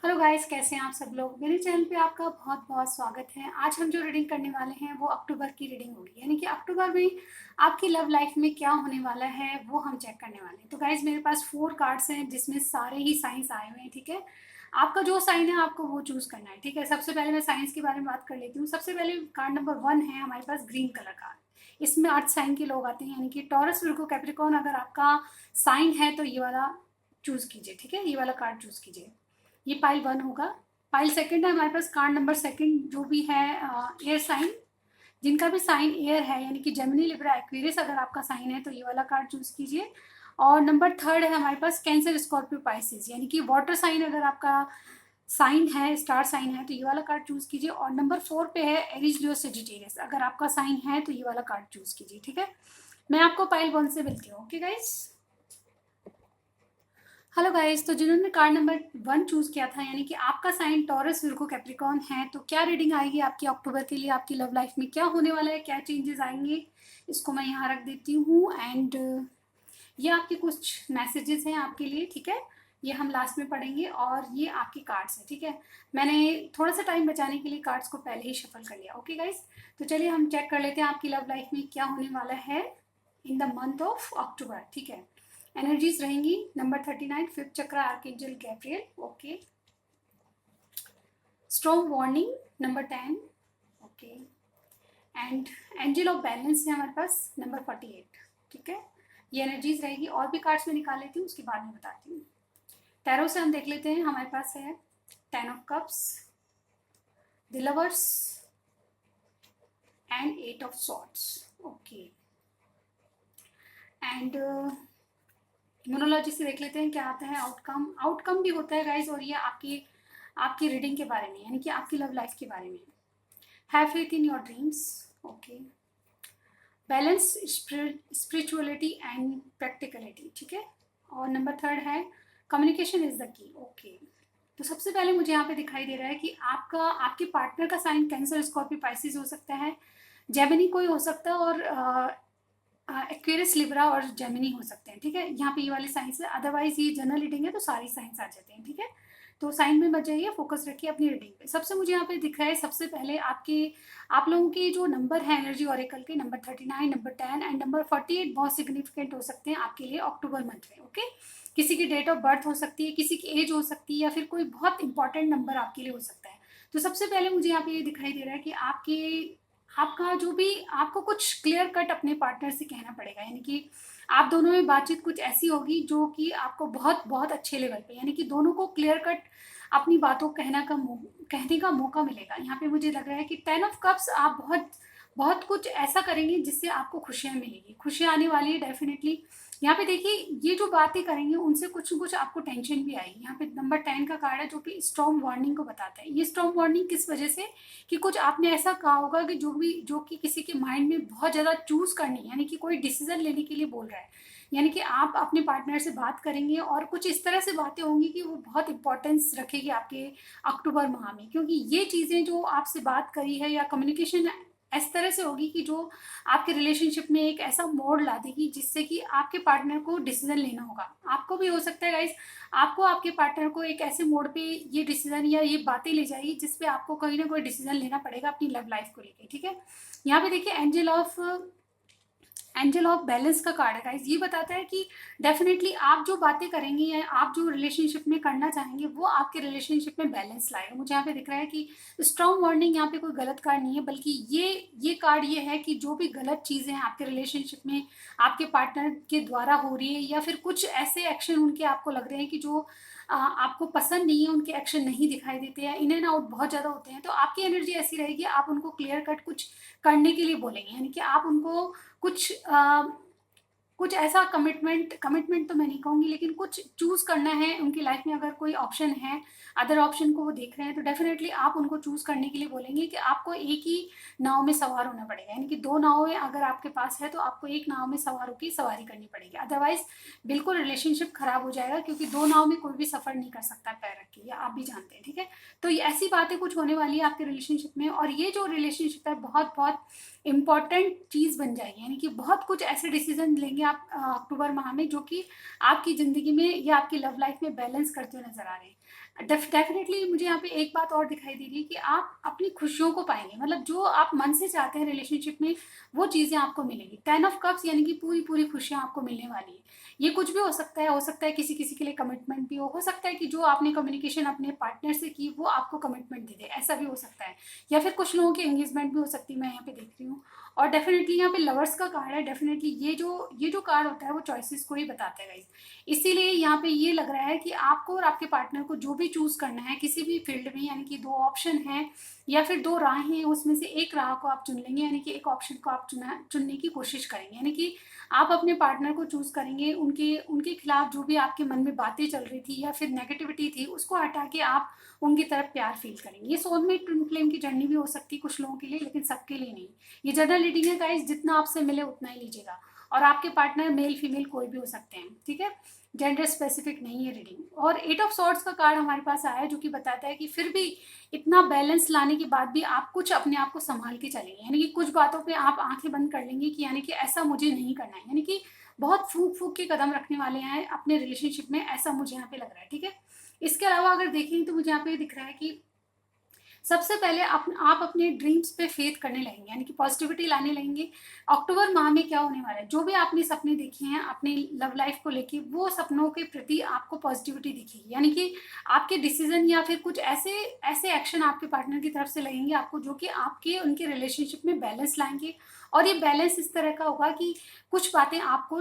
Hello guys, कैसे हैं आप सब लोग। मेरे चैनल पे आपका बहुत बहुत स्वागत है। आज हम जो रीडिंग करने वाले हैं वो अक्टूबर की रीडिंग होगी, यानी कि अक्टूबर में आपकी लव लाइफ में क्या होने वाला है वो हम चेक करने वाले हैं। तो गाइस मेरे पास 4 कार्ड्स हैं जिसमें सारे ही साइंस आए हुए हैं। ठीक है, आपका जो साइन है आपको वो चूज करना है। ठीक है, सबसे पहले मैं साइंस के बारे में बात कर लेती हूँ। सबसे पहले कार्ड नंबर 1 है हमारे पास ग्रीन कलर का। इसमें अर्थ साइन के लोग आते हैं, यानी कि टॉरस, विर्गो, कैप्रिकॉर्न। अगर आपका साइन है तो ये वाला चूज कीजिए। ठीक है, ये वाला कार्ड चूज कीजिए। ये पाइल 1 होगा। पाइल सेकंड है हमारे पास कार्ड नंबर सेकंड, जो भी है एयर साइन। जिनका भी साइन एयर है, यानी कि जेमिनी, लिब्रा, एक्वेरियस, अगर आपका साइन है तो ये वाला कार्ड चूज कीजिए। और नंबर थर्ड है हमारे पास कैंसर, स्कॉर्पियो, पाइसिस, यानी कि वाटर साइन। अगर आपका साइन है, स्टार साइन है, तो ये वाला कार्ड चूज कीजिए। और नंबर 4 पे है एरीज, लियो, सेजिटेरियस। अगर आपका साइन है तो ये वाला कार्ड चूज कीजिए। ठीक है, मैं आपको पाइल 1 से मिलती हूँ। Okay guys. हेलो गाइस, तो जिन्होंने कार्ड नंबर 1 चूज किया था, यानी कि आपका साइन टॉरस, विर्गो, कैप्रिकॉर्न है, तो क्या रीडिंग आएगी आपकी अक्टूबर के लिए। आपकी लव लाइफ में क्या होने वाला है, क्या चेंजेस आएंगे, इसको मैं यहाँ रख देती हूँ। एंड ये आपके कुछ मैसेजेस हैं आपके लिए। ठीक है, ये हम लास्ट में पढ़ेंगे। और ये आपके कार्ड्स हैं। ठीक है, मैंने थोड़ा सा टाइम बचाने के लिए कार्ड्स को पहले ही शफल कर लिया। ओके गाइस, तो चलिए हम चेक कर लेते हैं आपकी लव लाइफ में क्या होने वाला है in the month of October. ठीक है, एनर्जीज रहेंगी नंबर 39, फिफ्थ चक्र, archangel Gabriel. Okay, strong warning number 10। Okay, and angel of balance है हमारे पास नंबर 48। ठीक है, ये एनर्जीज रहेगी। और भी कार्ड्स में निकाल लेती हूँ, उसके बाद में बताती हूँ। टैरो से हम देख लेते हैं। हमारे पास है 10 of cups, the lovers, and 8 of swords. Okay, and numerology से देख लेते हैं क्या आता है। आउटकम, आउटकम भी होता है गाइज, और ये आपकी आपकी रीडिंग के बारे में, यानी कि आपकी लव लाइफ के बारे में। Have faith in your dreams. Okay, balance, spirituality and practicality. ठीक है, और नंबर 3 है कम्युनिकेशन इज द की। ओके, तो सबसे पहले मुझे यहाँ पे दिखाई दे रहा है कि आपके पार्टनर का साइन कैंसर, स्कॉर्पियो, पाइसिस हो सकता है, जेमिनी कोई हो सकता है, और एक्वेरियस, लिब्रा और जेमिनी हो सकते हैं। ठीक है, यहाँ पे ये वाले साइंस है। अदरवाइज ये जनरल रीडिंग है तो सारी साइंस आ जाते हैं। ठीक है, तो साइन में मत जाइए, फोकस रखिए अपनी रीडिंग पे। सबसे मुझे यहाँ पे दिख रहा है, सबसे पहले आप लोगों के जो नंबर है एनर्जी ऑरेकल के, नंबर 39, नंबर 10 एंड नंबर 48 बहुत सिग्निफिकेंट हो सकते हैं आपके लिए अक्टूबर मंथ में। ओके, किसी की डेट ऑफ बर्थ हो सकती है, किसी की एज हो सकती है, या फिर कोई बहुत इंपॉर्टेंट नंबर आपके लिए हो सकता है। तो सबसे पहले मुझे यहाँ पे ये दिखाई दे रहा है कि आपका जो भी, आपको कुछ क्लियर कट अपने पार्टनर से कहना पड़ेगा, यानी कि आप दोनों में बातचीत कुछ ऐसी होगी जो कि आपको बहुत बहुत अच्छे लेवल पे, यानी कि दोनों को क्लियर कट अपनी बातों कहने का मौका मिलेगा। यहाँ पे मुझे लग रहा है कि 10 ऑफ कप्स, आप बहुत बहुत कुछ ऐसा करेंगे जिससे आपको खुशियां मिलेगी, खुशियां आने वाली है डेफिनेटली। यहाँ पे देखिए, ये जो बातें करेंगे उनसे कुछ न कुछ आपको टेंशन भी आएगी। यहाँ पे नंबर 10 का कार्ड है जो कि स्टॉर्म वार्निंग को बताता है। ये स्टॉर्म वार्निंग किस वजह से, कि कुछ आपने ऐसा कहा होगा कि जो कि किसी के माइंड में बहुत ज़्यादा चूज करनी, यानी कि कोई डिसीजन लेने के लिए बोल रहा है। यानी कि आप अपने पार्टनर से बात करेंगे और कुछ इस तरह से बातें होंगी कि वो बहुत इंपॉर्टेंस रखेगी आपके अक्टूबर माह में, क्योंकि ये चीज़ें जो आपसे बात करी है या कम्युनिकेशन इस तरह से होगी कि जो आपके रिलेशनशिप में एक ऐसा मोड़ ला देगी जिससे कि आपके पार्टनर को डिसीजन लेना होगा। आपको भी हो सकता है गाइस, आपको आपके पार्टनर को एक ऐसे मोड़ पे ये डिसीजन या ये बातें ले जाएगी जिसपे आपको कोई ना कोई डिसीजन लेना पड़ेगा अपनी लव लाइफ को लेके। ठीक है, यहाँ पे देखिए एंजल ऑफ बैलेंस का कार्ड है गाइस। ये बताता है कि डेफिनेटली आप जो बातें करेंगे या आप जो रिलेशनशिप में करना चाहेंगे वो आपके रिलेशनशिप में बैलेंस लाएगा। मुझे यहाँ पे दिख रहा है कि स्ट्रॉन्ग वार्निंग यहाँ पे कोई गलत कार्ड नहीं है, बल्कि ये कार्ड ये है कि जो भी गलत चीज़ें आपके रिलेशनशिप में आपके पार्टनर के द्वारा हो रही है, या फिर कुछ ऐसे एक्शन उनके आपको लग रहे हैं कि जो आपको पसंद नहीं है, उनके एक्शन नहीं दिखाई देते हैं, इन एंड आउट बहुत ज़्यादा होते हैं, तो आपकी एनर्जी ऐसी रहेगी, आप उनको क्लियर कट कुछ करने के लिए बोलेंगे। यानी कि आप उनको कुछ कुछ ऐसा कमिटमेंट तो मैं नहीं कहूँगी, लेकिन कुछ चूज करना है उनकी लाइफ में। अगर कोई ऑप्शन है, अदर ऑप्शन को वो देख रहे हैं, तो डेफिनेटली आप उनको चूज करने के लिए बोलेंगे कि आपको एक ही नाव में सवार होना पड़ेगा। यानी कि 2 नावें अगर आपके पास है तो आपको एक नाव में सवार होकर सवारी करनी पड़ेगी, अदरवाइज बिल्कुल रिलेशनशिप खराब हो जाएगा, क्योंकि 2 नाव में कोई भी सफर नहीं कर सकता पैर रख के, या आप भी जानते हैं। ठीक है, तो ये ऐसी बातें कुछ होने वाली है आपके रिलेशनशिप में, और ये जो रिलेशनशिप है बहुत बहुत इम्पॉर्टेंट चीज़ बन जाएगी। यानी कि बहुत कुछ ऐसे डिसीजन लेंगे आप अक्टूबर माह में, जो कि आपकी ज़िंदगी में या आपकी लव लाइफ में बैलेंस करते हुए नजर आ रहे हैं। डेफिनेटली मुझे यहाँ पे एक बात और दिखाई दे रही है कि आप अपनी खुशियों को पाएंगे, मतलब जो आप मन से चाहते हैं रिलेशनशिप में वो चीज़ें आपको मिलेंगी। 10 ऑफ कप्स यानी कि पूरी पूरी खुशियाँ आपको मिलने वाली है। ये कुछ भी हो सकता है किसी किसी के लिए कमिटमेंट भी हो सकता है कि जो आपने कम्युनिकेशन अपने पार्टनर से की वो आपको कमिटमेंट दे दे, ऐसा भी हो सकता है। या फिर कुछ लोगों की एंगेजमेंट भी हो सकती है, मैं यहाँ पे देख रही हूँ। और डेफिनेटली यहाँ पे लवर्स का कार्ड है। डेफिनेटली ये जो कार्ड होता है वो चॉइसेस को ही बताता है गाइस। इसीलिए यहाँ पे ये लग रहा है कि आपको और आपके पार्टनर को जो भी चूज करना है किसी भी फील्ड में, यानी कि 2 ऑप्शन है या फिर 2 राहें हैं, उसमें से एक राह को आप चुन लेंगे, यानी कि एक ऑप्शन को आप चुनने की कोशिश करेंगे। यानी कि आप अपने पार्टनर को चूज करेंगे, उनके उनके खिलाफ जो भी आपके मन में बातें चल रही थी या फिर नेगेटिविटी थी उसको हटा के आप उनकी तरफ प्यार फील करेंगे। ये सोलमेट ट्विन फ्लेम की जर्नी भी हो सकती है कुछ लोगों के लिए, लेकिन सबके लिए नहीं। ये जनरल रीडिंग है गाइस, जितना आपसे मिले उतना ही लीजिएगा। और आपके पार्टनर मेल फीमेल कोई भी हो सकते हैं, ठीक है, जेंडर स्पेसिफिक नहीं है रीडिंग। और 8 ऑफ सॉर्ड्स का कार्ड हमारे पास आया है जो कि बताता है कि फिर भी इतना बैलेंस लाने के बाद भी आप कुछ अपने आप को संभाल के चलेंगे, यानी कि कुछ बातों पे आप आंखें बंद कर लेंगे कि यानी कि ऐसा मुझे नहीं करना है, यानी कि बहुत फूक फूक के कदम रखने वाले हैं अपने रिलेशनशिप में, ऐसा मुझे यहाँ पे लग रहा है, ठीक है। इसके अलावा अगर देखें तो मुझे यहाँ पे दिख रहा है कि सबसे पहले आप अपने ड्रीम्स पे फेथ करने लगेंगे, यानी कि पॉजिटिविटी लाने लगेंगे। अक्टूबर माह में क्या होने वाला है, जो भी आपने सपने देखे हैं अपने लव लाइफ को लेके, वो सपनों के प्रति आपको पॉजिटिविटी दिखेगी, यानी कि आपके डिसीजन या फिर कुछ ऐसे ऐसे एक्शन आपके पार्टनर की तरफ से लगेंगे आपको, जो कि आपके उनके रिलेशनशिप में बैलेंस लाएंगे। और ये बैलेंस इस तरह का होगा कि कुछ बातें आपको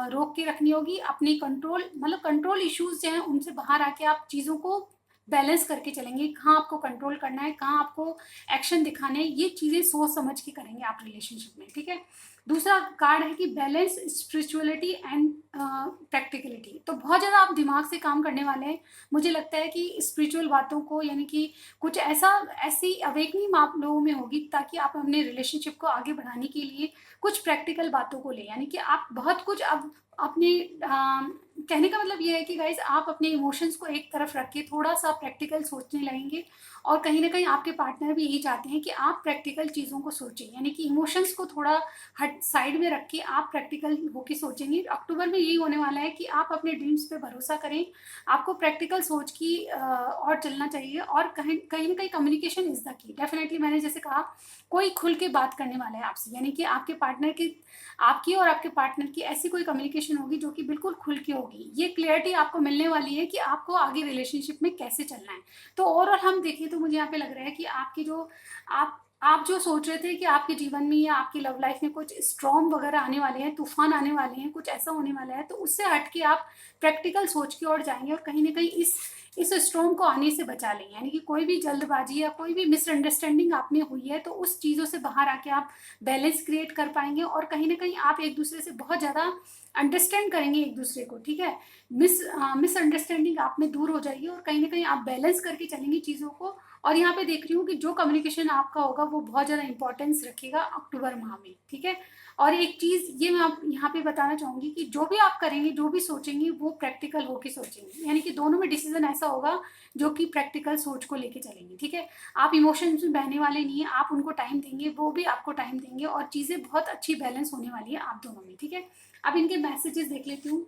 रोक के रखनी होगी, अपनी कंट्रोल मतलब कंट्रोल इश्यूज जो हैं उनसे बाहर आके आप चीज़ों को बैलेंस करके चलेंगे। कहाँ आपको कंट्रोल करना है, कहाँ आपको एक्शन दिखाने हैं, ये चीज़ें सोच समझ के करेंगे आप रिलेशनशिप में, ठीक है। दूसरा कार्ड है कि बैलेंस स्पिरिचुअलिटी एंड प्रैक्टिकलिटी। तो बहुत ज़्यादा आप दिमाग से काम करने वाले हैं। मुझे लगता है कि स्पिरिचुअल बातों को, यानी कि कुछ ऐसी अवेकनिंग आप लोगों में होगी ताकि आप अपने रिलेशनशिप को आगे बढ़ाने के लिए कुछ प्रैक्टिकल बातों को ले, यानी कि आप बहुत कुछ अब अपने कहने का मतलब ये है कि गाइज आप अपने इमोशंस को एक तरफ रख के थोड़ा सा प्रैक्टिकल सोचने लगेंगे। और कहीं ना कहीं आपके पार्टनर भी यही चाहते हैं कि आप प्रैक्टिकल चीज़ों को सोचें, यानी कि इमोशंस को थोड़ा हट साइड में रख के आप प्रैक्टिकल होके सोचेंगे। अक्टूबर में यही होने वाला है कि आप अपने ड्रीम्स पे भरोसा करें, आपको प्रैक्टिकल सोच की और चलना चाहिए। और कहीं कहीं ना कहीं कम्युनिकेशन इज द की। डेफिनेटली मैंने जैसे कहा, कोई खुल के बात करने वाला है आपसे, यानी कि आपकी और आपके पार्टनर की ऐसी कोई कम्युनिकेशन होगी जो कि बिल्कुल खुल के होगी। ये क्लियरिटी आपको मिलने वाली है कि आपको आगे रिलेशनशिप में कैसे चलना है। तो ओवरऑल हम देखें तो मुझे यहाँ पे लग रहा है कि आपकी जो आप जो सोच रहे थे कि आपके जीवन में या आपकी लव लाइफ में कुछ स्ट्रॉम वगैरह आने वाले हैं, तूफान आने वाले हैं, कुछ ऐसा होने वाला है, तो उससे हट के आप प्रैक्टिकल सोच की ओर जाएंगे और कहीं ना कहीं इस स्ट्रॉम को आने से बचा लेंगे। यानी कि कोई भी जल्दबाजी या कोई भी मिसअंडरस्टैंडिंग आप में हुई है तो उस चीज़ों से बाहर आके आप बैलेंस क्रिएट कर पाएंगे और कहीं ना कहीं आप एक दूसरे से बहुत ज़्यादा अंडरस्टैंड करेंगे एक दूसरे को, ठीक है। मिसअंडरस्टैंडिंग आप में दूर हो जाएगी और कहीं ना कहीं आप बैलेंस करके चलेंगे चीज़ों को। और यहाँ पे देख रही हूँ कि जो कम्युनिकेशन आपका होगा वो बहुत ज़्यादा इंपॉर्टेंस रखेगा अक्टूबर माह में, ठीक है। और एक चीज़ ये मैं आप यहाँ पे बताना चाहूँगी कि जो भी आप करेंगे, जो भी सोचेंगे, वो प्रैक्टिकल होके सोचेंगे, यानी कि दोनों में डिसीजन ऐसा होगा जो कि प्रैक्टिकल सोच को लेके चलेंगे, ठीक है। आप इमोशंस में बहने वाले नहीं है, आप उनको टाइम देंगे, वो भी आपको टाइम देंगे और चीज़ें बहुत अच्छी बैलेंस होने वाली है आप दोनों में, ठीक है। अब इनके मैसेजेस देख लेती हूँ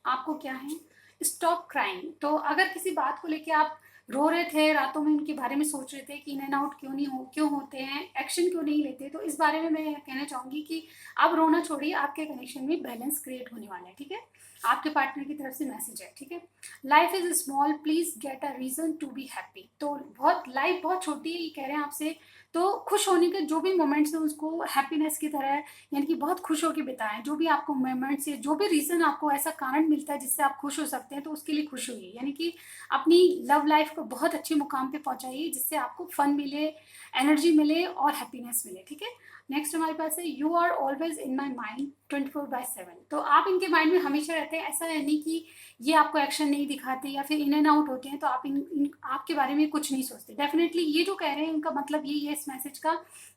आपको क्या है। Stop crying. तो अगर किसी बात को लेके आप रो रहे थे, रातों में उनके बारे में सोच रहे थे कि इन एंड आउट क्यों होते हैं, एक्शन क्यों नहीं लेते, तो इस बारे में मैं कहना चाहूंगी कि आप रोना छोड़िए, आपके कनेक्शन में बैलेंस क्रिएट होने वाला है, ठीक है। आपके पार्टनर की तरफ से मैसेज है, ठीक है। Life is small, please get a reason to be happy. तो लाइफ बहुत छोटी है, ये कह रहे हैं आपसे। तो खुश होने के जो भी मोमेंट्स हैं उसको हैप्पीनेस की तरह, यानी कि बहुत खुश होकर बिताएं। जो भी आपको मोमेंट्स है, जो भी रीजन आपको ऐसा कारण मिलता है जिससे आप खुश हो सकते हैं, तो उसके लिए खुश होइए, यानी कि अपनी लव लाइफ को बहुत अच्छे मुकाम पे पहुंचाइए जिससे आपको फन मिले, एनर्जी मिले और हैप्पीनेस मिले, ठीक है। नेक्स्ट हमारे पास है you are always in my mind 24/7। तो आप इनके माइंड में हमेशा रहते हैं। ऐसा है नहीं कि ये आपको एक्शन नहीं दिखाते या फिर इन एंड आउट होते हैं तो आप आपके बारे में कुछ नहीं सोचते। डेफिनेटली ये जो कह रहे हैं उनका मतलब यही है इस मैसेज का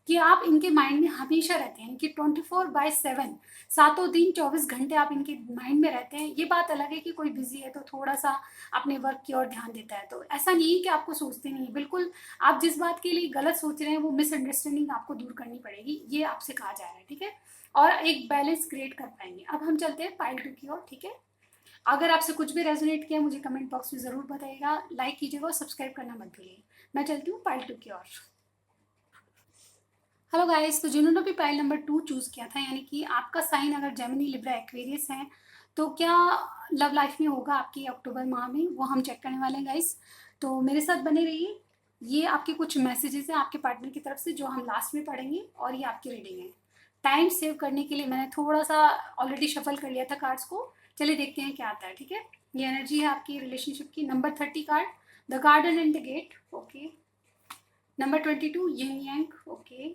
कि आप इनके माइंड में हमेशा रहते हैं, कि 24/7 सातों दिन 24 घंटे आप इनके माइंड में रहते हैं। ये बात अलग है कि कोई बिजी है तो थोड़ा सा अपने वर्क की ओर ध्यान देता है, तो ऐसा नहीं है कि आपको सोचते नहीं है। बिल्कुल आप जिस बात के लिए गलत सोच रहे हैं वो मिसअंडरस्टैंडिंग आपको दूर करनी पड़ेगी, ये आपसे कहा जा रहा है, ठीक है। और एक बैलेंस क्रिएट कर पाएंगे। अब हम चलते हैं पाइल 2 की ओर, ठीक है। अगर आपसे कुछ भी रेजोनेट किया मुझे कमेंट बॉक्स में ज़रूर बताइएगा, लाइक कीजिएगा और सब्सक्राइब करना मत भूलिए। मैं चलती हूँ पाइल 2 की ओर। हेलो गाइस, तो जिन्होंने भी पाइल नंबर 2 चूज़ किया था, यानी कि आपका साइन अगर जेमिनी, लिब्रा, एक्वेरियस है, तो क्या लव लाइफ में होगा आपकी अक्टूबर माह में, वो हम चेक करने वाले हैं गाइस। तो मेरे साथ बने रहिए। ये आपके कुछ मैसेजेस हैं आपके पार्टनर की तरफ से जो हम लास्ट में पढ़ेंगे, और ये आपकी रीडिंग है। टाइम सेव करने के लिए मैंने थोड़ा सा ऑलरेडी शफल कर लिया था कार्ड्स को। चलिए देखते हैं क्या आता है, ठीक है। ये एनर्जी है आपकी रिलेशनशिप की। Number 30 card, the garden and the gate, okay. Number 22, yin yang, okay.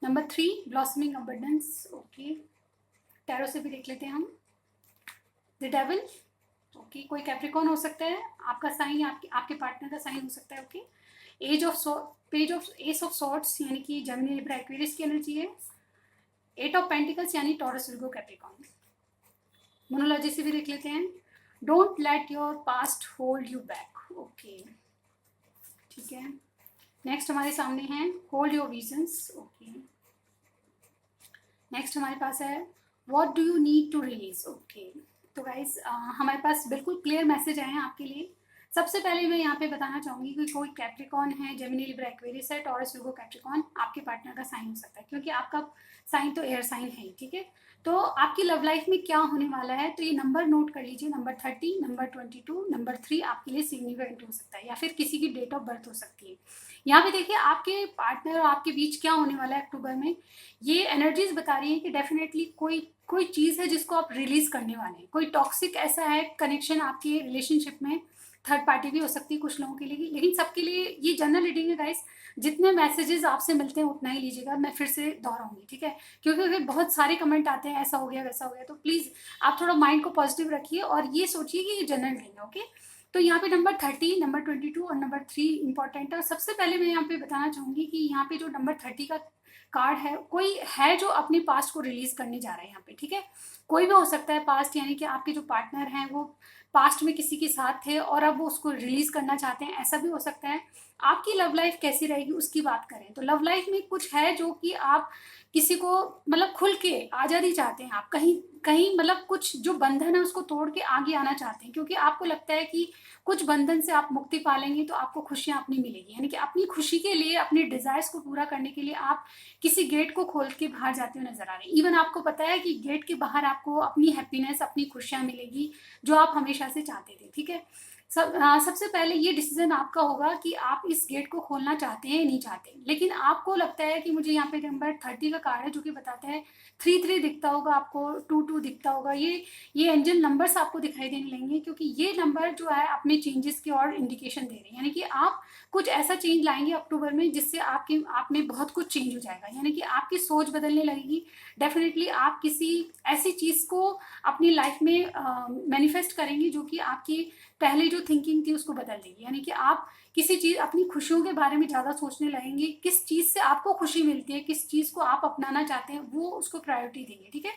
Number 3, blossoming abundance, okay. Tarot से भी देख लेते हैं हम। The devil, okay. कोई कैप्रिकॉर्न हो सकता है आपका साइन, या आपके पार्टनर का साइन हो सकता है, okay. Page of ace of swords, यानी कि जेमिनी, लिब्रा, एक्वेरियस की एनर्जी है। 8 ऑफ पेंटिकल्स, यानी टॉरस, विर्गो, कैप्रिकॉर्न। मोनोलॉजी से भी देख लेते हैं। Don't let your past hold you back, okay, ठीक है। नेक्स्ट हमारे सामने है hold your visions, okay. Next हमारे पास है what do you need to release, okay. तो गाइज हमारे पास बिल्कुल क्लियर मैसेज आए हैं आपके लिए। सबसे पहले मैं यहाँ पे बताना चाहूँगी कि कोई कैप्रिकॉन है, जेमिनी, लिब्रा, एक्वेरियस है, टॉरस, विर्गो, कैप्रिकॉन आपके पार्टनर का साइन हो सकता है, क्योंकि आपका साइन तो एयर साइन है ही, ठीक है। तो आपकी लव लाइफ में क्या होने वाला है, तो ये नंबर नोट कर लीजिए। नंबर 30, नंबर 22, नंबर 3 आपके लिए सिग्निफिकेंट हो सकता है, या फिर किसी की डेट ऑफ बर्थ हो सकती है। यहाँ पे देखिए आपके पार्टनर और आपके बीच क्या होने वाला है अक्टूबर में। ये एनर्जीज बता रही है कि डेफिनेटली कोई कोई चीज़ है जिसको आप रिलीज करने वाले हैं। कोई टॉक्सिक ऐसा है कनेक्शन आपके रिलेशनशिप में, थर्ड पार्टी भी हो सकती है कुछ लोगों के लिए, लेकिन सबके लिए ये जनरल रीडिंग है गाइस। जितने मैसेजेस आपसे मिलते हैं उतना ही लीजिएगा, मैं फिर से दोहराऊंगी, ठीक है। क्योंकि फिर बहुत सारे कमेंट आते हैं ऐसा हो गया वैसा हो गया, तो प्लीज़ आप थोड़ा माइंड को पॉजिटिव रखिए और ये सोचिए कि ये जनरल रीडिंग है, ओके। तो यहाँ पे नंबर 30, नंबर 22 और नंबर 3 इंपॉर्टेंट है। और सबसे पहले मैं यहाँ पे बताना चाहूँगी कि यहाँ पे जो नंबर 30 का कार्ड है, कोई है जो अपने पास्ट को रिलीज करने जा रहा है यहाँ पे, ठीक है। कोई भी हो सकता है पास्ट, यानी कि आपके जो पार्टनर हैं वो पास्ट में किसी के साथ थे और अब वो उसको रिलीज करना चाहते हैं, ऐसा भी हो सकता है। आपकी लव लाइफ कैसी रहेगी उसकी बात करें तो लव लाइफ में कुछ है जो कि आप किसी को मतलब खुल के आज़ादी चाहते हैं, आप कहीं कहीं मतलब कुछ जो बंधन है उसको तोड़ के आगे आना चाहते हैं, क्योंकि आपको लगता है कि कुछ बंधन से आप मुक्ति पालेंगे तो आपको खुशियां अपनी मिलेगी। यानी कि अपनी खुशी के लिए, अपने डिजायर्स को पूरा करने के लिए आप किसी गेट को खोल के बाहर जाते हुए नजर आ रहे हैं। इवन आपको पता है कि गेट के बाहर आपको अपनी हैप्पीनेस, अपनी खुशियां मिलेगी जो आप हमेशा से चाहते थे, ठीक है। सबसे पहले ये डिसीजन आपका होगा कि आप इस गेट को खोलना चाहते हैं या नहीं चाहते। लेकिन आपको लगता है कि मुझे यहाँ पे नंबर 30 का कार्ड है जो कि बताता है 3 दिखता होगा आपको, 2 दिखता होगा। ये एंजल नंबर्स आपको दिखाई देने लगेंगे, क्योंकि ये नंबर जो है अपने चेंजेस की और इंडिकेशन दे रहे हैं। यानी कि आप कुछ ऐसा चेंज लाएंगे अक्टूबर में जिससे आपके आप में बहुत कुछ चेंज हो जाएगा, यानी कि आपकी सोच बदलने लगेगी। डेफिनेटली आप किसी ऐसी चीज़ को अपनी लाइफ में मैनिफेस्ट करेंगे जो कि आपकी पहले जो थिंकिंग थी उसको बदल देगी। यानी कि आप किसी चीज़, अपनी खुशियों के बारे में ज़्यादा सोचने लगेंगे, किस चीज़ से आपको खुशी मिलती है, किस चीज़ को आप अपनाना चाहते हैं, वो उसको प्रायोरिटी देंगे, ठीक है।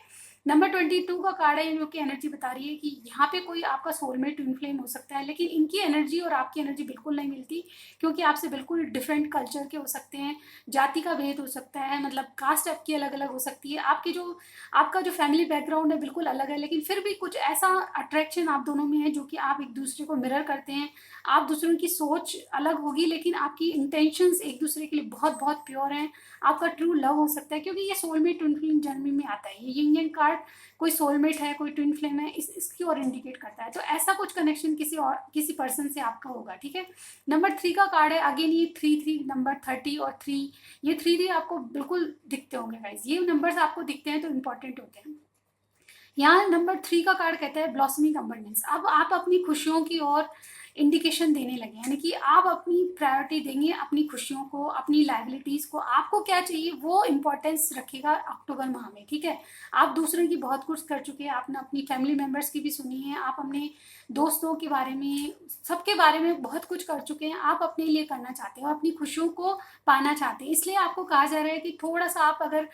नंबर 22 का कार्ड है जो कि एनर्जी बता रही है कि यहाँ पे कोई आपका सोलमेट, ट्विन फ्लेम हो सकता है, लेकिन इनकी एनर्जी और आपकी एनर्जी बिल्कुल नहीं मिलती, क्योंकि आपसे बिल्कुल डिफरेंट कल्चर के हो सकते हैं, जाति का भेद हो सकता है, मतलब कास्ट आपकी अलग अलग हो सकती है, आपका जो फैमिली बैकग्राउंड है बिल्कुल अलग है, लेकिन फिर भी कुछ ऐसा अट्रैक्शन आप दोनों में है जो कि आप एक दूसरे को मिरर करते हैं। आप दूसरों की सोच अलग होगी लेकिन आपकी इंटेंशंस एक दूसरे के लिए बहुत बहुत प्योर हैं। आपका ट्रू लव हो सकता है, क्योंकि ये सोलमेट ट्विन फ्लेम जर्नी में आता है। ये यिंग यांग कार्ड कोई सोलमेट है, कोई ट्विन फ्लेम है, इसकी और इंडिकेट करता है। तो ऐसा कुछ कनेक्शन किसी पर्सन से आपका होगा, ठीक है। नंबर 3 का कार्ड है, अगेन ये 3 नंबर 30 और 3, ये 3 आपको बिल्कुल दिखते होंगे गाइज। ये नंबर्स आपको दिखते हैं तो इंपॉर्टेंट होते हैं। यहाँ नंबर 3 का कार्ड कहता है ब्लॉसमिंग अबंडेंस। अब आप अपनी खुशियों की ओर इंडिकेशन देने लगे, यानी कि आप अपनी प्रायोरिटी देंगे अपनी खुशियों को, अपनी लाइबिलिटीज़ को। आपको क्या चाहिए वो इंपॉर्टेंस रखेगा अक्टूबर माह में, ठीक है। आप दूसरों की बहुत कुछ कर चुके हैं, आपने अपनी फैमिली मेम्बर्स की भी सुनी है, आप अपने दोस्तों के बारे में, सबके बारे में बहुत कुछ कर चुके हैं। आप अपने लिए करना चाहते हैं और अपनी खुशियों को पाना चाहते हैं, इसलिए आपको कहा जा रहा है कि थोड़ा सा आप अगर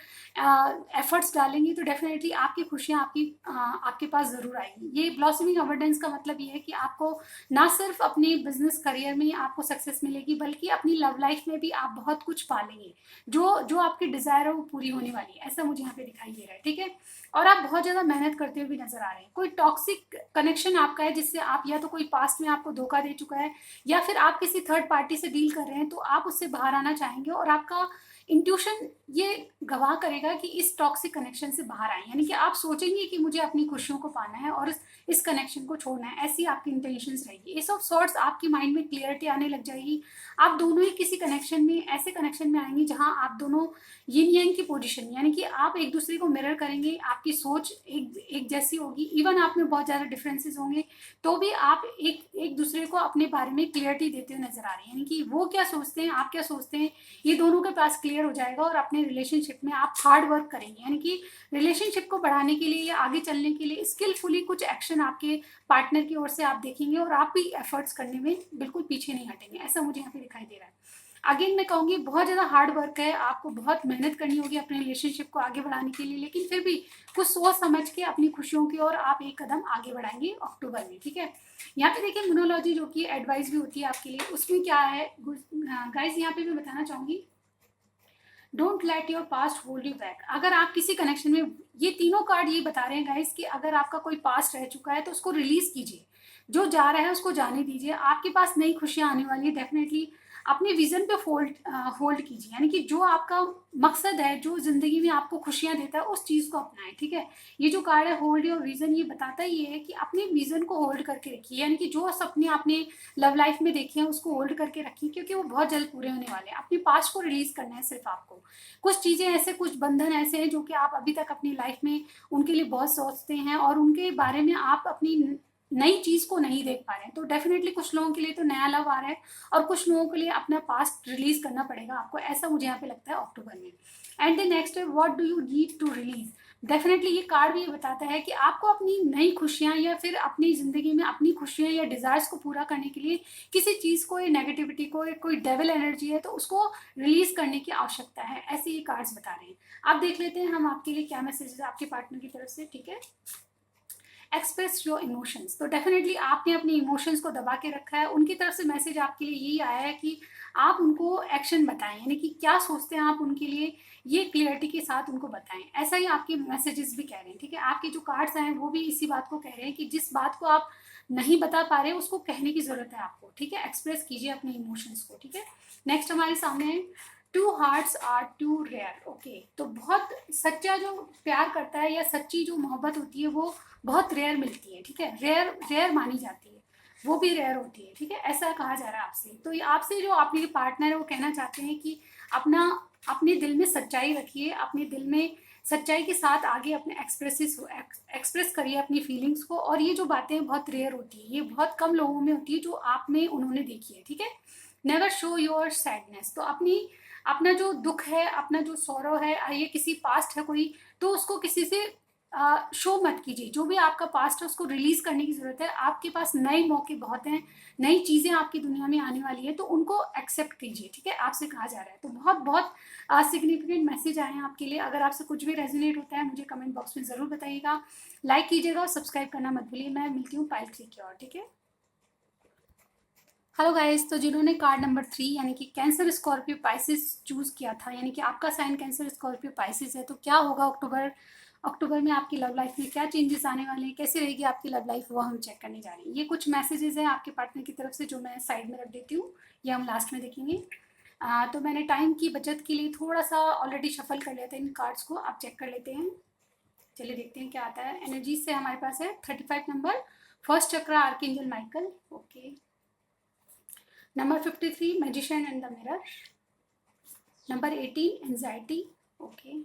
एफर्ट्स डालेंगे तो डेफिनेटली आपकी खुशियाँ आपके पास ज़रूर आएंगी। ये ब्लॉसमिंग अबंडेंस का मतलब ये है कि आपको ना सिर्फ सिर्फ अपने बिजनेस करियर में ही आपको सक्सेस मिलेगी, बल्कि अपनी लव लाइफ में भी आप बहुत कुछ पालेंगे। जो जो आपकी डिजायर है वो पूरी होने वाली है, ऐसा मुझे यहाँ पे दिखाई दे रहा है, ठीक है। और आप बहुत ज्यादा मेहनत करते हुए भी नजर आ रहे हैं। कोई टॉक्सिक कनेक्शन आपका है जिससे आप या तो कोई पास्ट में आपको धोखा दे चुका है, या फिर आप किसी थर्ड पार्टी से डील कर रहे हैं, तो आप उससे बाहर आना चाहेंगे। और आपका इंट्यूशन ये गवाह करेगा कि इस टॉक्सिक कनेक्शन से बाहर आए, यानी कि आप सोचेंगे कि मुझे अपनी खुशियों को पाना है और इस कनेक्शन को छोड़ना है, ऐसी आपकी इंटेंशंस रहेगी। एस ऑफ सॉर्ट्स, आपकी माइंड में क्लियरिटी आने लग जाएगी। आप दोनों ही किसी कनेक्शन में, ऐसे कनेक्शन में आएंगे जहां आप दोनों यिन यांग की पोजीशन, यानी कि आप एक दूसरे को मिरर करेंगे, आपकी सोच एक जैसी होगी। इवन आप में बहुत ज़्यादा डिफरेंसेस होंगे, तो भी आप एक दूसरे को अपने बारे में क्लियरिटी देते हुए नजर आ रहे हैं, यानी कि वो क्या सोचते हैं, आप क्या सोचते हैं, ये दोनों के पास क्लियर हो जाएगा। और अपने रिलेशनशिप में आप हार्ड वर्क करेंगे, यानी कि रिलेशनशिप को बढ़ाने के लिए या आगे चलने के लिए स्किलफुली कुछ एक्शन आपके पार्टनर की ओर से आप देखेंगे, और आप भी एफर्ट्स करने में बिल्कुल पीछे नहीं हटेंगे, ऐसा मुझे यहाँ पे दिखाई दे रहा है। अगेन मैं कहूँगी बहुत ज़्यादा हार्ड वर्क है, आपको बहुत मेहनत करनी होगी अपने रिलेशनशिप को आगे बढ़ाने के लिए, लेकिन फिर भी कुछ सोच समझ के अपनी खुशियों की ओर आप एक कदम आगे बढ़ाएंगे अक्टूबर में, ठीक है। यहाँ पे देखिए न्यूमरोलॉजी जो कि एडवाइस भी होती है आपके लिए, उसमें क्या है गाइस, यहाँ पे मैं बताना चाहूँगी, don't let your past hold you back. अगर आप किसी कनेक्शन में, ये तीनों कार्ड ये बता रहे हैं गाइस कि अगर आपका कोई पास्ट रह चुका है तो उसको रिलीज कीजिए, जो जा रहा है उसको जाने दीजिए। आपके पास नई खुशियां आने वाली है, डेफिनेटली अपने विजन पे होल्ड कीजिए, यानी कि जो आपका मकसद है, जो जिंदगी में आपको खुशियां देता है, उस चीज को अपनाएं, ठीक है। ये जो कार्ड है होल्ड योर विजन, ये बताता ही है कि अपने विजन को होल्ड करके रखिए, यानी कि जो सपने आपने लव लाइफ में देखे हैं उसको होल्ड करके रखिए, क्योंकि वो बहुत जल्द पूरे होने वाले हैं। अपने पास्ट को रिलीज करना है सिर्फ आपको। कुछ चीजें ऐसे, कुछ बंधन ऐसे हैं जो कि आप अभी तक अपनी लाइफ में उनके लिए बहुत सोचते हैं, और उनके बारे में आप अपनी नई चीज को नहीं देख पा रहे हैं। तो डेफिनेटली कुछ लोगों के लिए तो नया लव आ रहा है, और कुछ लोगों के लिए अपना पास्ट रिलीज करना पड़ेगा आपको, ऐसा मुझे यहाँ पे लगता है अक्टूबर में। एंड द नेक्स्ट है what do you need to release. Definitely ये कार्ड भी ये बताता है कि आपको अपनी नई खुशियां, या फिर अपनी जिंदगी में अपनी खुशियां या डिजायर्स को पूरा करने के लिए किसी चीज को, या नेगेटिविटी को, या कोई डेविल एनर्जी है तो उसको रिलीज करने की आवश्यकता है, ऐसे ये कार्ड्स बता रहे हैं। अब देख लेते हैं हम आपके लिए क्या मैसेज है आपके पार्टनर की तरफ से, ठीक है। एक्सप्रेस योर इमोशंस, तो डेफिनेटली आपने अपने इमोशंस को दबा के रखा है। उनकी तरफ से मैसेज आपके लिए यही आया है कि आप उनको एक्शन बताएं, यानी कि क्या सोचते हैं आप उनके लिए, ये क्लियरिटी के साथ उनको बताएं। ऐसा ही आपके मैसेजेस भी कह रहे हैं, ठीक है। आपके जो कार्ड्स आए हैं वो भी इसी बात को कह रहे हैं कि जिस बात को आप नहीं बता पा रहे उसको कहने की जरूरत है आपको, ठीक है। एक्सप्रेस कीजिए अपने इमोशंस को, ठीक है। नेक्स्ट हमारे सामने है two hearts are too rare, okay. तो बहुत सच्चा जो प्यार करता है, या सच्ची जो मोहब्बत होती है, वो बहुत रेयर मिलती है, ठीक है। रेयर रेयर मानी जाती है, वो भी रेयर होती है, ठीक है। ऐसा कहा जा रहा है आपसे। तो ये आपसे जो आपके पार्टनर है वो कहना चाहते हैं कि अपने दिल में सच्चाई रखिए, अपने दिल में सच्चाई के साथ आगे अपने एक्सप्रेस करिए अपनी फीलिंग्स को। और ये जो बातें बहुत रेयर होती है, ये बहुत कम लोगों में होती है जो आप में उन्होंने देखी है, ठीक है। नेवर शो योर सैडनेस, तो अपना जो दुख है, अपना जो सौरव है, ये किसी पास्ट है कोई, तो उसको किसी से शो मत कीजिए। जो भी आपका पास्ट है उसको रिलीज करने की जरूरत है। आपके पास नए मौके बहुत हैं, नई चीजें आपकी दुनिया में आने वाली है, तो उनको एक्सेप्ट कीजिए, ठीक है। आपसे कहा जा रहा है। तो बहुत बहुत सिग्निफिकेंट मैसेज आए हैं आपके लिए। अगर आपसे कुछ भी रेजोनेट होता है मुझे कमेंट बॉक्स में जरूर बताइएगा, लाइक कीजिएगा और सब्सक्राइब करना मत भूलिए। मैं मिलती हूँ पाइल 3 की ओर, ठीक है। हेलो गाइस, तो जिन्होंने कार्ड नंबर 3 यानी कि कैंसर स्कॉर्पियो पाइसिस चूज किया था, यानी कि आपका साइन कैंसर स्कॉर्पियो पाइसिस है, तो क्या होगा अक्टूबर में आपकी लव लाइफ में क्या चेंजेस आने वाले हैं, कैसे रहेगी आपकी लव लाइफ, वो हम चेक करने जा रहे हैं। ये कुछ मैसेजेस हैं आपके पार्टनर की तरफ से जो मैं साइड में रख देती हूँ, ये हम लास्ट में देखेंगे। तो मैंने टाइम की बचत के लिए थोड़ा सा ऑलरेडी शफल कर लिया था इन कार्ड्स को, आप चेक कर लेते हैं। चलिए देखते हैं क्या आता है। एनर्जी से हमारे पास है 35 number, first chakra archangel Michael, okay. Number 53 magician and the mirror, number 18 anxiety, okay.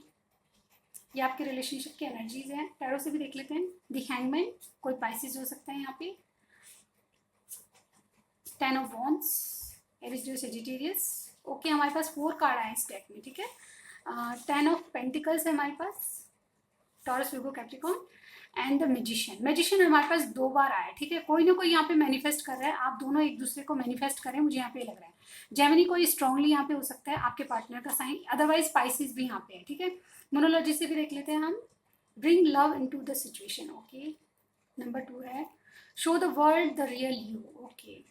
ये आपके रिलेशनशिप की एनर्जीज हैं। टैरो से भी देख लेते हैं। द हैंगमैन, कोई पाइसिस हो सकता है यहाँ पे। 10 of wands, Aries due Sagittarius, okay. हमारे पास 4 कार्ड आए इस डेक में, ठीक है। 10 ऑफ पेंटिकल्स है हमारे पास, Taurus Virgo Capricorn, and the magician हमारे पास 2 बार आया, ठीक है। कोई ना कोई यहाँ पे मैनिफेस्ट कर रहा है, आप दोनों एक दूसरे को मैनिफेस्ट करें, मुझे यहाँ पे लग रहा है। जेमिनी कोई स्ट्रांगली यहाँ पे हो सकता है आपके पार्टनर का साइन, अदरवाइज पाइसिस भी यहाँ पे है, ठीक है। मोनोलॉजी से भी देख लेते हैं हम। Bring love into the situation, okay. Number 2 है show the world the real you, okay.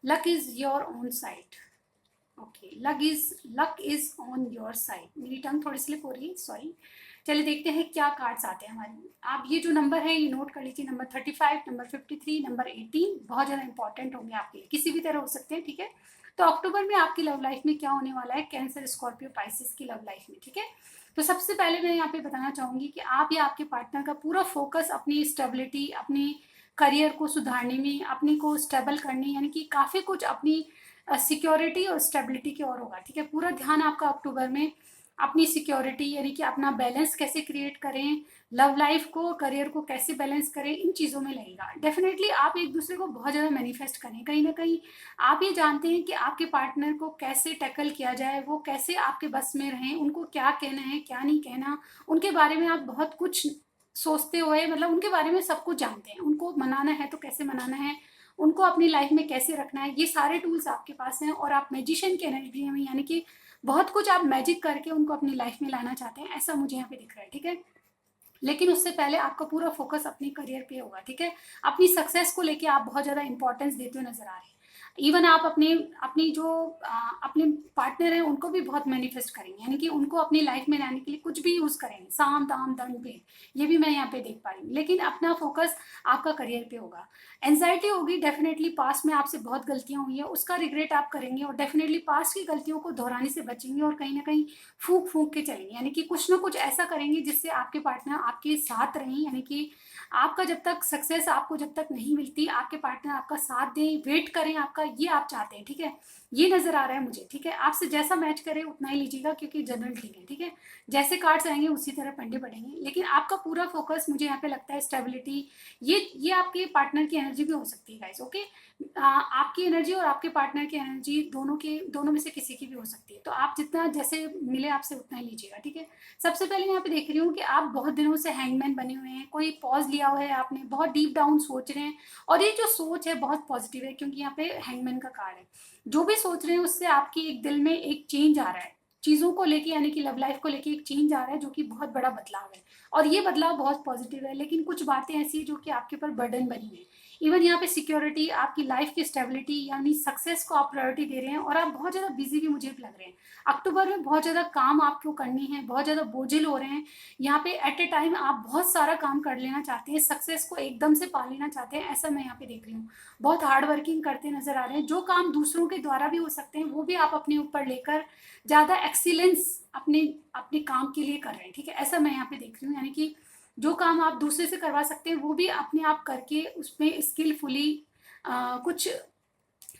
Luck is your own side. Okay, luck is on your side. मेरी टंग थोड़ी स्लिप हो रही है, सॉरी। चलिए देखते हैं क्या कार्ड्स आते हैं हमारे। आप ये जो नंबर है ये नोट कर लीजिए, नंबर 35, नंबर 53, नंबर 18 बहुत ज़्यादा इंपॉर्टेंट होंगे आपके लिए, किसी भी तरह हो सकते हैं, ठीक है। तो अक्टूबर में आपकी लव लाइफ में क्या होने वाला है, कैंसर, स्कॉर्पियो, पाइसिस की लव लाइफ में, ठीक है। तो सबसे पहले मैं यहाँ पे बताना चाहूंगी कि आप या आपके पार्टनर का पूरा फोकस अपनी स्टेबिलिटी, अपनी करियर को सुधारने में, अपने को स्टेबल करने, यानी कि काफ़ी कुछ अपनी सिक्योरिटी और स्टेबिलिटी की ओर होगा, ठीक है। पूरा ध्यान आपका अक्टूबर में अपनी सिक्योरिटी, यानी कि अपना बैलेंस कैसे क्रिएट करें, लव लाइफ को, करियर को कैसे बैलेंस करें, इन चीज़ों में लगेगा। डेफिनेटली आप एक दूसरे को बहुत ज़्यादा मैनिफेस्ट करें। कहीं ना कहीं आप ये जानते हैं कि आपके पार्टनर को कैसे टैकल किया जाए, वो कैसे आपके बस में रहें, उनको क्या कहना है क्या नहीं कहना, उनके बारे में आप बहुत कुछ सोचते हुए, मतलब उनके बारे में सब कुछ जानते हैं। उनको मनाना है तो कैसे मनाना है, उनको अपनी लाइफ में कैसे रखना है, ये सारे टूल्स आपके पास हैं। और आप मैजिशियन की एनर्जी में, यानी कि बहुत कुछ आप मैजिक करके उनको अपनी लाइफ में लाना चाहते हैं, ऐसा मुझे यहाँ पे दिख रहा है, ठीक है। लेकिन उससे पहले आपका पूरा फोकस अपनी करियर पे होगा, ठीक है। अपनी सक्सेस को लेके आप बहुत ज़्यादा इंपॉर्टेंस देते हुए नजर आ रहे हैं। इवन आप अपने अपनी जो अपने पार्टनर हैं उनको भी बहुत मैनिफेस्ट करेंगे, यानी कि उनको अपनी लाइफ में लाने के लिए कुछ भी यूज़ करेंगे, साम दाम दंड पे, ये भी मैं यहाँ पे देख पा रही हूँ। लेकिन अपना फोकस आपका करियर पे होगा। एंजाइटी होगी डेफिनेटली, पास्ट में आपसे बहुत गलतियां हुई है, उसका रिग्रेट आप करेंगे और डेफिनेटली पास्ट की गलतियों को दोहराने से बचेंगे और कहीं ना कहीं फूक फूक के चलेंगे, यानी कि कुछ ना कुछ ऐसा करेंगे जिससे आपके पार्टनर आपके साथ रहें। यानी कि आपका जब तक सक्सेस आपको जब तक नहीं मिलती, आपके पार्टनर आपका साथ दें, वेट करें आपका, ये आप चाहते हैं, ठीक है। ये नजर आ रहा है मुझे, ठीक है। आपसे जैसा मैच करे उतना ही लीजिएगा, क्योंकि जनरल ठीक है, ठीक है। जैसे कार्ड्स आएंगे उसी तरह पंडे बढ़ेंगे। लेकिन आपका पूरा फोकस मुझे यहाँ पे लगता है स्टेबिलिटी, ये आपके पार्टनर की एनर्जी भी हो सकती है गाइस, ओके। आपकी एनर्जी और आपके पार्टनर की एनर्जी दोनों में से किसी की भी हो सकती है। तो आप जितना जैसे मिले आपसे उतना ही लीजिएगा, ठीक है। सबसे पहले यहाँ पे देख रही हूँ कि आप बहुत दिनों से हैंगमैन बने हुए हैं, कोई पॉज लिया हुआ है आपने, बहुत डीप डाउन सोच रहे हैं। और ये जो सोच है बहुत पॉजिटिव है, क्योंकि यहाँ पे हैंगमैन का कार्ड है। जो भी सोच रहे हैं उससे आपकी एक दिल में एक चेंज आ रहा है, चीज़ों को लेके, यानी कि लव लाइफ को लेके एक चेंज आ रहा है, जो कि बहुत बड़ा बदलाव है। और ये बदलाव बहुत पॉजिटिव है। लेकिन कुछ बातें ऐसी है जो कि आपके ऊपर बर्डन बनी है। इवन यहाँ पे सिक्योरिटी, आपकी लाइफ की स्टेबिलिटी, यानी सक्सेस को आप प्रायोरिटी दे रहे हैं। और आप बहुत ज़्यादा बिजी भी मुझे लग रहे हैं अक्टूबर में, बहुत ज़्यादा काम आपको करने हैं, बहुत ज़्यादा बोझिल हो रहे हैं। यहाँ पे एट ए टाइम आप बहुत सारा काम कर लेना चाहते हैं, सक्सेस को एकदम से पा लेना चाहते हैं, ऐसा मैं यहाँ पे देख रही हूँ। बहुत हार्ड वर्किंग करते नजर आ रहे हैं। जो काम दूसरों के द्वारा भी हो सकते हैं वो भी आप अपने ऊपर लेकर ज़्यादा एक्सीलेंस अपने अपने काम के लिए कर रहे हैं, ठीक है। ऐसा मैं यहाँ पे देख रही हूँ, यानी कि जो काम आप दूसरे से करवा सकते हैं वो भी अपने आप करके उसमें स्किलफुली कुछ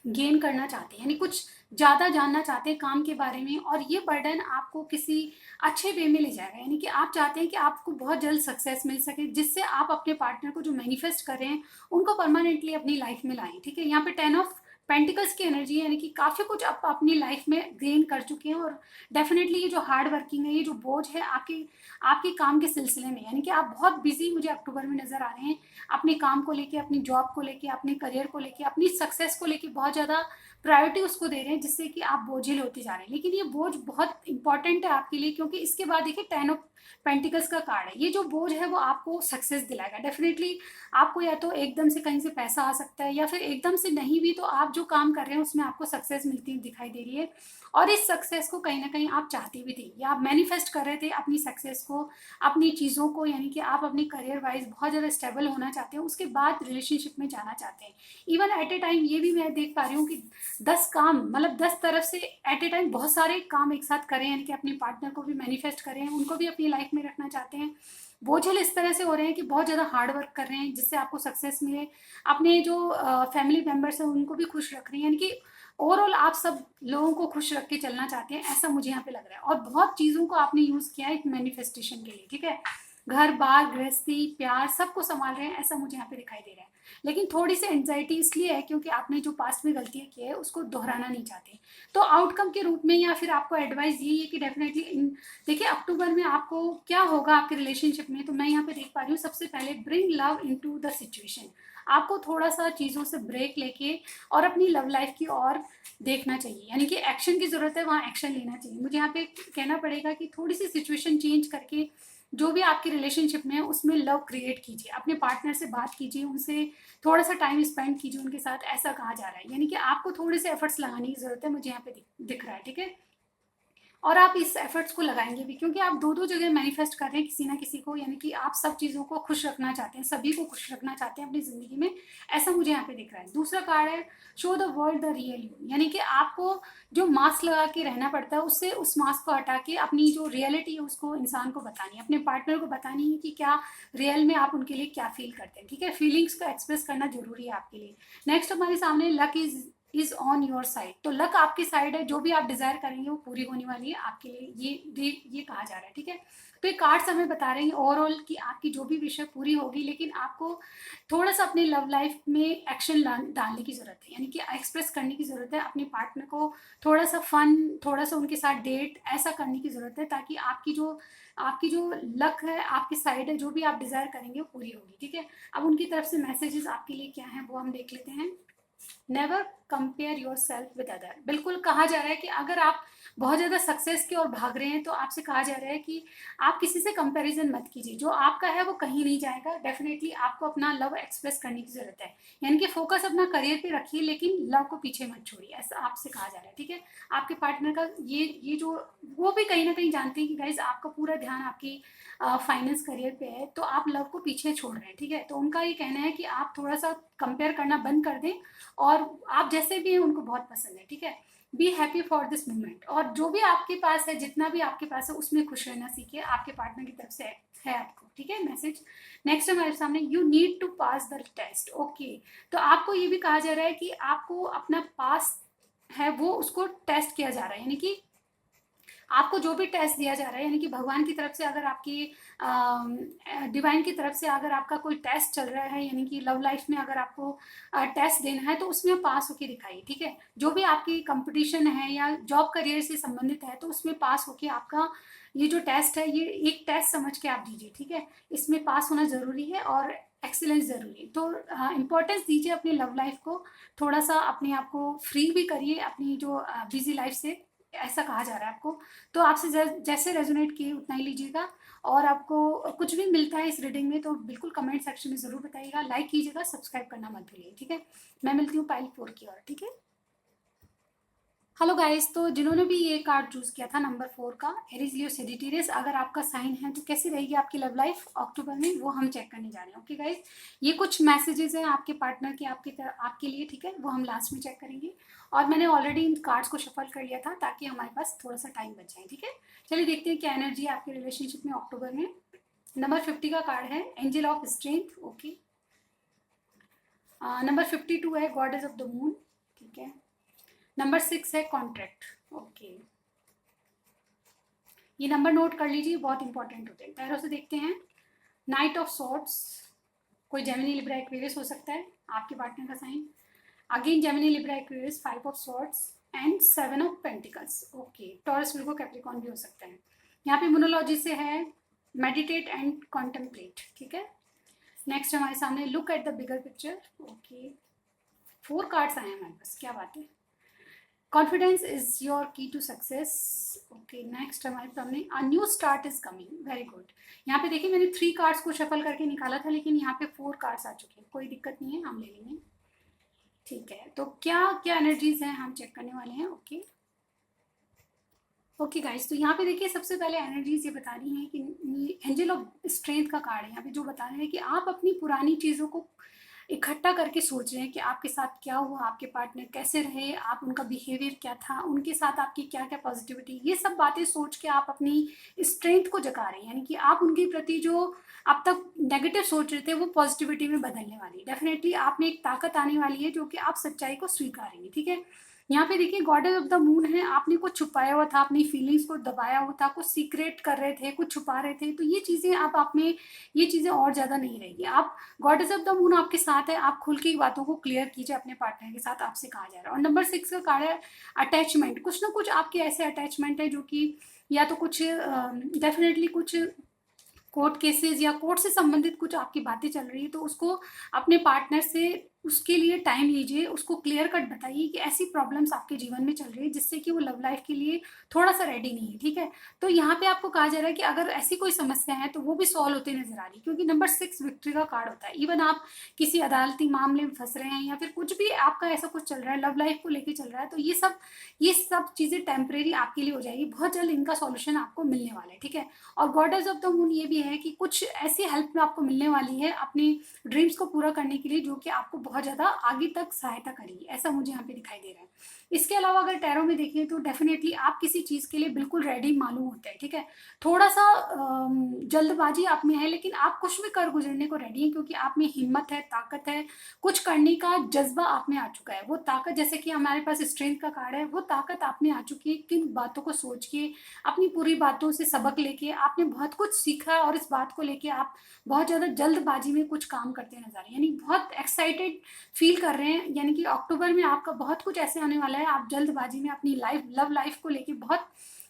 गेन करना चाहते हैं, यानी कुछ ज़्यादा जानना चाहते हैं काम के बारे में। और ये बर्डन आपको किसी अच्छे वे में ले जाएगा, यानी कि आप चाहते हैं कि आपको बहुत जल्द सक्सेस मिल सके, जिससे आप अपने पार्टनर को जो मैनिफेस्ट कर रहे हैं उनको परमानेंटली अपनी लाइफ में लाएं, ठीक है। यहाँ पे 10 ऑफ पेंटिकल्स की एनर्जी है, यानी कि काफ़ी कुछ आप अपनी लाइफ में गेन कर चुके हैं। और डेफिनेटली ये जो हार्ड वर्किंग है, ये जो बोझ है आपके आपके काम के सिलसिले में, यानी कि आप बहुत बिजी मुझे अक्टूबर में नजर आ रहे हैं, अपने काम को लेके, अपनी जॉब को लेके, अपने करियर को लेके, अपनी सक्सेस को लेके बहुत ज़्यादा प्रायोरिटी उसको दे रहे हैं, जिससे कि आप बोझिल होते जा रहे हैं। लेकिन ये बोझ बहुत इंपॉर्टेंट है आपके लिए, क्योंकि इसके बाद देखिए 10 ऑफ पेंटिकल्स का कार्ड है। ये जो बोझ है वो आपको सक्सेस दिलाएगा डेफिनेटली। आपको या तो एकदम से कहीं से पैसा आ सकता है, या फिर एकदम से नहीं भी, तो आप जो काम कर रहे हैं उसमें आपको सक्सेस मिलती हुई दिखाई दे रही है। और इस सक्सेस को कहीं ना कहीं आप चाहते भी थे, या आप मैनिफेस्ट कर रहे थे अपनी सक्सेस को, अपनी चीज़ों को, यानी कि आप अपनी करियर वाइज बहुत ज़्यादा स्टेबल होना चाहते हैं, उसके बाद रिलेशनशिप में जाना चाहते हैं। इवन एट ए टाइम ये भी मैं देख पा रही हूँ कि 10 काम, मतलब 10 तरफ से एट ए टाइम बहुत सारे काम एक साथ करें, यानी कि अपने पार्टनर को भी मैनिफेस्ट करें, उनको भी अपनी लाइफ में रखना चाहते हैं। बोझल इस तरह से हो रहे हैं कि बहुत ज़्यादा हार्ड वर्क कर रहे हैं जिससे आपको सक्सेस मिले। अपने जो फैमिली मेम्बर्स हैं उनको भी खुश रख रहे हैं, यानी कि ओवरऑल आप सब लोगों को खुश रख के चलना चाहते हैं, ऐसा मुझे यहाँ पे लग रहा है। और बहुत चीज़ों को आपने यूज़ किया है एक मैनिफेस्टेशन के लिए, ठीक है। घर बार गृहस्थी प्यार सबको संभाल रहे हैं, ऐसा मुझे यहाँ पे दिखाई दे रहा है। लेकिन थोड़ी सी एंजाइटी इसलिए है क्योंकि आपने जो पास्ट में गलतियां की है उसको दोहराना नहीं चाहते। तो आउटकम के रूप में या फिर आपको एडवाइस यही है कि डेफिनेटली देखिए अक्टूबर में आपको क्या होगा आपके रिलेशनशिप में। तो मैं यहाँ पे देख पा रही हूँ, सबसे पहले bring love into the situation. आपको थोड़ा सा चीज़ों से ब्रेक लेके और अपनी लव लाइफ की ओर देखना चाहिए, यानी कि एक्शन की जरूरत है, वहाँ एक्शन लेना चाहिए। मुझे यहाँ पे कहना पड़ेगा कि थोड़ी सी सिचुएशन चेंज करके जो भी आपके रिलेशनशिप में है उसमें लव क्रिएट कीजिए, अपने पार्टनर से बात कीजिए, उनसे थोड़ा सा टाइम स्पेंड कीजिए उनके साथ, ऐसा कहा जा रहा है। यानी कि आपको थोड़े से एफर्ट्स लगाने की ज़रूरत है, मुझे यहाँ पे दिख रहा है, ठीक है। और आप इस एफर्ट्स को लगाएंगे भी, क्योंकि आप दो दो जगह मैनिफेस्ट कर रहे हैं किसी ना किसी को, यानी कि आप सब चीज़ों को खुश रखना चाहते हैं, सभी को खुश रखना चाहते हैं अपनी ज़िंदगी में, ऐसा मुझे यहाँ पे दिख रहा है। दूसरा कार्ड है show the world the real you, यानी कि आपको जो मास्क लगा के रहना पड़ता है उससे उस मास्क को हटा के अपनी जो रियलिटी है उसको इंसान को बतानी है, अपने पार्टनर को बतानी है कि क्या रियल में आप उनके लिए क्या फील करते हैं, ठीक है। फीलिंग्स को एक्सप्रेस करना जरूरी है आपके लिए। नेक्स्ट हमारे सामने luck is on your side, तो लक आपकी साइड है, जो भी आप डिजायर करेंगे वो पूरी होने वाली है आपके लिए, ये कहा जा रहा है, ठीक है। तो ये कार्ड्स हमें बता रहे हैं ओवरऑल कि आपकी जो भी विश है पूरी होगी, लेकिन आपको थोड़ा सा अपने लव लाइफ में एक्शन डालने की जरूरत है, यानी कि एक्सप्रेस करने की जरूरत है अपने पार्टनर को, थोड़ा सा फन, थोड़ा सा उनके साथ डेट ऐसा करने की जरूरत है, ताकि आपकी जो लक है आपकी साइड है, जो भी आप डिजायर करेंगे वो पूरी होगी, ठीक है। अब उनकी तरफ से मैसेजेस आपके लिए क्या है वो हम देख लेते हैं। Never compare your self with other, बिल्कुल कहा जा रहा है कि अगर आप बहुत ज़्यादा सक्सेस की ओर भाग रहे हैं तो आपसे कहा जा रहा है कि आप किसी से कंपैरिजन मत कीजिए, जो आपका है वो कहीं नहीं जाएगा। डेफिनेटली आपको अपना लव एक्सप्रेस करने की ज़रूरत है, यानी कि फोकस अपना करियर पे रखिए, लेकिन लव को पीछे मत छोड़िए, ऐसा आपसे कहा जा रहा है, ठीक है। आपके पार्टनर का ये जो वो भी कहीं ना कहीं जानते हैं कि गाइज आपका पूरा ध्यान आपकी फाइनेंस करियर पे है, तो आप लव को पीछे छोड़ रहे हैं, ठीक है। तो उनका ये कहना है कि आप थोड़ा सा कंपेयर करना बंद कर दें, और आप जैसे भी हैं उनको बहुत पसंद है, ठीक है। Be happy for this moment, और जो भी आपके पास है, जितना भी आपके पास है उसमें खुश रहना सीखिए, आपके पार्टनर की तरफ से है आपको, ठीक है मैसेज। नेक्स्ट हमारे सामने you need to pass the test, okay. तो आपको ये भी कहा जा रहा है कि आपको अपना पास है वो उसको टेस्ट किया जा रहा है, यानी कि आपको जो भी टेस्ट दिया जा रहा है, यानी कि भगवान की तरफ से अगर आपकी डिवाइन की तरफ से अगर आपका कोई टेस्ट चल रहा है, यानी कि लव लाइफ में अगर आपको टेस्ट देना है तो उसमें पास होके दिखाइए, ठीक है। जो भी आपकी कंपटीशन है या जॉब करियर से संबंधित है तो उसमें पास होके आपका ये जो टेस्ट है ये एक टेस्ट समझ के आप दीजिए, ठीक है। इसमें पास होना जरूरी है और एक्सीलेंस जरूरी है, तो इम्पोर्टेंस दीजिए अपनी लव लाइफ को, थोड़ा सा अपने आप को फ्री भी करिए अपनी जो बिजी लाइफ से, ऐसा कहा जा रहा है आपको। तो आपसे जैसे रेजोनेट किए उतना ही लीजिएगा, और आपको कुछ भी मिलता है इस रीडिंग में तो बिल्कुल कमेंट सेक्शन में ज़रूर बताइएगा, लाइक कीजिएगा, सब्सक्राइब करना मत भूलिए, ठीक है। मैं मिलती हूँ पाइल 4 की ओर, ठीक है। हेलो गाइस, तो जिन्होंने भी ये कार्ड चूज किया था नंबर 4 का, एरीज लियो सेजिटेरियस, अगर आपका साइन है तो कैसी रहेगी आपकी लव लाइफ अक्टूबर में, वो हम चेक करने जा रहे हैं, ओके गाइस। ये कुछ मैसेजेस हैं आपके पार्टनर के आपके लिए, ठीक है, वो हम लास्ट में चेक करेंगे। और मैंने ऑलरेडी इन कार्ड्स को शफल कर लिया था ताकि हमारे पास थोड़ा सा टाइम बच जाए, ठीक है। चलिए देखते हैं क्या एनर्जी है आपके रिलेशनशिप में अक्टूबर में। नंबर 50 का कार्ड है angel of strength, okay. Number 52 है गॉडेस ऑफ द मून, ठीक है। नंबर 6 है कॉन्ट्रैक्ट, ओके। ये नंबर नोट कर लीजिए, बहुत इंपॉर्टेंट होते हैं। पैरों से देखते हैं, नाइट ऑफ सॉर्ड्स, कोई जेमिनी लिब्रा एक्वेरियस हो सकता है आपके पार्टनर का sign. Again Gemini Libra Aquarius, 5 of swords and 7 of pentacles, okay. Taurus Virgo Capricorn भी हो सकता है। यहाँ पे मोनोलॉजी से है मेडिटेट एंड कॉन्टेम्पलेट, ठीक है। नेक्स्ट हमारे सामने look at the bigger picture, okay. 4 cards आए हैं हमारे पास, क्या बात है। कॉन्फिडेंस इज योर की टू सक्सेस, ओके। नेक्स्ट हमारे सामने a new start is coming, very good. यहाँ पे देखिए मैंने 3 कार्ड्स को शफल करके निकाला था, लेकिन यहाँ पे 4 कार्ड्स आ चुके हैं, कोई दिक्कत नहीं है, हम ले लेंगे, ठीक है। तो क्या क्या एनर्जीज हैं हम चेक करने वाले हैं, ओके। ओके गाइस, तो यहाँ पे देखिए सबसे पहले एनर्जीज ये बता रही हैं कि एंजल ऑफ स्ट्रेंथ का कार्ड है यहाँ पे, जो बता रहे हैं कि आप अपनी पुरानी चीज़ों को इकट्ठा करके सोच रहे हैं कि आपके साथ क्या हुआ, आपके पार्टनर कैसे रहे, आप उनका बिहेवियर क्या था, उनके साथ आपकी क्या क्या पॉजिटिविटी, ये सब बातें सोच के आप अपनी स्ट्रेंथ को जगा रहे हैं, यानी कि आप उनके प्रति जो अब तक नेगेटिव सोच रहे थे वो पॉजिटिविटी में बदलने वाली है। डेफिनेटली आप में एक ताकत आने वाली है जो कि आप सच्चाई को स्वीकारेंगे, ठीक है। यहाँ पे देखिए गॉडेस ऑफ द मून है, आपने कुछ छुपाया हुआ था, अपनी फीलिंग्स को दबाया हुआ था, कुछ सीक्रेट कर रहे थे, कुछ छुपा रहे थे, तो ये चीज़ें अब आप में, ये चीज़ें और ज़्यादा नहीं रहेगी। आप गॉडेस ऑफ द मून आपके साथ है, आप खुल के बातों को क्लियर कीजिए अपने पार्टनर के साथ, आपसे कहा जा रहा है। और नंबर 6 का कार्ड है अटैचमेंट, कुछ ना कुछ आपके ऐसे अटैचमेंट है जो कि या तो कुछ डेफिनेटली कुछ कोर्ट केसेस या कोर्ट से संबंधित कुछ आपकी बातें चल रही है, तो उसको अपने पार्टनर से उसके लिए टाइम लीजिए, उसको क्लियर कट बताइए कि ऐसी प्रॉब्लम्स आपके जीवन में चल रही है जिससे कि वो लव लाइफ के लिए थोड़ा सा रेडी नहीं है, ठीक है। तो यहाँ पे आपको कहा जा रहा है कि अगर ऐसी कोई समस्या है तो वो भी सॉल्व होती नजर आ रही है, क्योंकि नंबर 6 विक्ट्री का कार्ड होता है। इवन आप किसी अदालती मामले में फंस रहे हैं या फिर कुछ भी आपका ऐसा कुछ चल रहा है, लव लाइफ को लेके चल रहा है, तो ये सब चीजें टेम्परेरी आपके लिए हो जाएगी, बहुत जल्द इनका सॉल्यूशन आपको मिलने वाला है, ठीक है। और गॉडेस ऑफ द मून ये भी है कि कुछ ऐसी हेल्प में आपको मिलने वाली है अपनी ड्रीम्स को पूरा करने के लिए, जो कि आपको बहुत ज़्यादा आगे तक सहायता करेगी, ऐसा मुझे यहाँ पे दिखाई दे रहा है। इसके अलावा अगर टैरो में देखें तो डेफिनेटली आप किसी चीज़ के लिए बिल्कुल रेडी मालूम होते हैं, ठीक है। थोड़ा सा जल्दबाजी आप में है, लेकिन आप कुछ भी कर गुजरने को रेडी हैं, क्योंकि आप में हिम्मत है, ताकत है, कुछ करने का जज्बा आप में आ चुका है। वो ताकत, जैसे कि हमारे पास स्ट्रेंथ का कार्ड है, वो ताकत आप में आ चुकी है। किन बातों को सोच के, अपनी पूरी बातों से सबक लेके आपने बहुत कुछ सीखा, और इस बात को लेके आप बहुत ज़्यादा जल्दबाजी में कुछ काम करते नजर आ रहे हैं, यानी बहुत एक्साइटेड फील कर रहे हैं। यानी कि अक्टूबर में आपका बहुत कुछ ऐसे आने वाला है, आप जल्दबाजी में अपनी लव लाइफ को लेके बहुत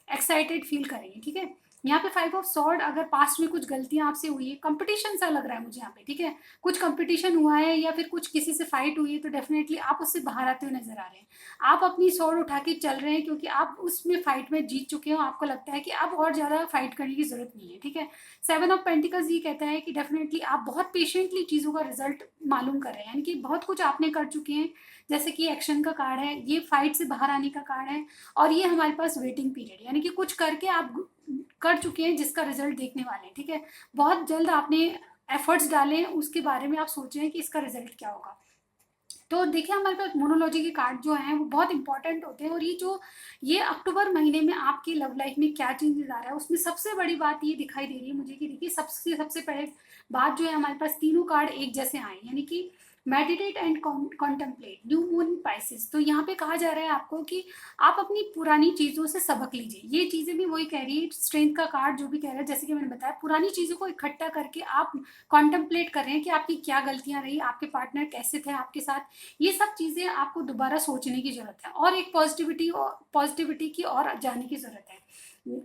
एक्साइटेड फील करेंगे, ठीक है। यहाँ पे 5 ऑफ सॉर्ड, अगर पास्ट में कुछ गलतियां आपसे हुई है, कंपटीशन सा लग रहा है मुझे यहाँ पे, ठीक है। कुछ कंपटीशन हुआ है या फिर कुछ किसी से फाइट हुई है, तो डेफिनेटली आप उससे बाहर आते हुए नजर आ रहे हैं। आप अपनी सॉर्ड उठा के चल रहे हैं, क्योंकि आप उसमें फाइट में जीत चुके हो, आपको लगता है कि अब और ज्यादा फाइट करने की जरूरत नहीं है, ठीक है। 7 ऑफ पेंटिकल्स ये कहता है कि डेफिनेटली आप बहुत पेशेंटली चीजों का रिजल्ट मालूम कर रहे हैं, यानी कि बहुत कुछ आपने कर चुके हैं। जैसे कि एक्शन का कार्ड है, ये फाइट से बाहर आने का कार्ड है, और ये हमारे पास वेटिंग पीरियड, यानी कि कुछ करके आप कर चुके हैं जिसका रिजल्ट देखने वाले हैं, ठीक है। बहुत जल्द आपने एफर्ट्स डाले, उसके बारे में आप सोच रहे हैं कि इसका रिजल्ट क्या होगा। तो देखिए, हमारे पास मोनोलॉजी के कार्ड जो हैं वो बहुत इंपॉर्टेंट होते हैं, और ये अक्टूबर महीने में आपकी लव लाइफ में क्या चेंजेस आ रहा है, उसमें सबसे बड़ी बात ये दिखाई दे रही है मुझे कि देखिए, सबसे पहले बात जो है, हमारे पास तीनों कार्ड एक जैसे आए, यानी कि meditate and contemplate, new moon Pisces. तो यहाँ पे कहा जा रहा है आपको कि आप अपनी पुरानी चीजों से सबक लीजिए। ये चीजें भी वही कह रही है, स्ट्रेंथ का कार्ड जो भी कह रहा है, जैसे कि मैंने बताया, पुरानी चीजों को इकट्ठा करके आप कॉन्टेम्पलेट कर रहे हैं कि आपकी क्या गलतियां रही, आपके पार्टनर कैसे थे आपके साथ। ये सब चीजें आपको दोबारा सोचने की जरूरत है, और एक पॉजिटिविटी की और जाने की जरूरत है।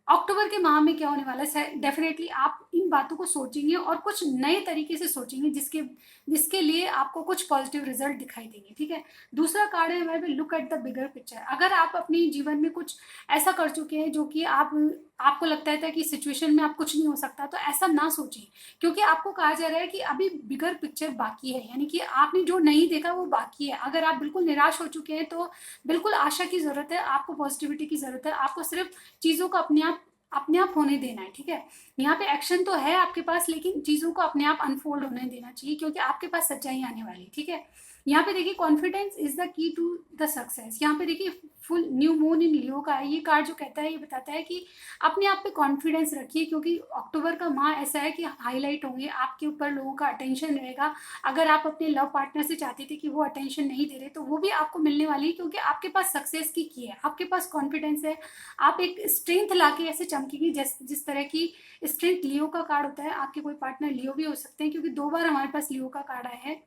अक्टूबर के माह में क्या होने वाला है, डेफिनेटली आप इन बातों को सोचेंगे और कुछ नए तरीके से सोचेंगे, जिसके लिए आपको कुछ पॉजिटिव रिजल्ट दिखाई देंगे, ठीक है। दूसरा कार्ड है हमारे पे, look at the bigger picture. अगर आप अपने जीवन में कुछ ऐसा कर चुके हैं जो कि आपको लगता था कि सिचुएशन में आप कुछ नहीं हो सकता, तो ऐसा ना सोचें, क्योंकि आपको कहा जा रहा है कि अभी बिगर पिक्चर बाकी है, यानी कि आपने जो नहीं देखा वो बाकी है। अगर आप बिल्कुल निराश हो चुके हैं, तो बिल्कुल आशा की जरूरत है, आपको पॉजिटिविटी की जरूरत है, आपको सिर्फ चीजों को अपने आप होने देना है, ठीक है। यहाँ पे एक्शन तो है आपके पास, लेकिन चीजों को अपने आप अनफोल्ड होने देना चाहिए, क्योंकि आपके पास सच्चाई आने वाली है, ठीक है। यहाँ पे देखिए, confidence is the key to the success. यहाँ पे देखिए, full new moon in Leo का है ये कार्ड, जो कहता है, ये बताता है कि अपने आप पे कॉन्फिडेंस रखिए, क्योंकि अक्टूबर का माह ऐसा है कि हाईलाइट होंगे, आपके ऊपर लोगों का अटेंशन रहेगा। अगर आप अपने लव पार्टनर से चाहते थे कि वो अटेंशन नहीं दे रहे, तो वो भी आपको मिलने वाली है, क्योंकि आपके पास सक्सेस की है, आपके पास कॉन्फिडेंस है। आप एक स्ट्रेंथ लाके ऐसे चमकेगी, जिस तरह की स्ट्रेंथ लियो का कार्ड होता है। आपके कोई पार्टनर लियो भी हो सकते हैं, क्योंकि 2 बार हमारे पास लियो का कार्ड आया है।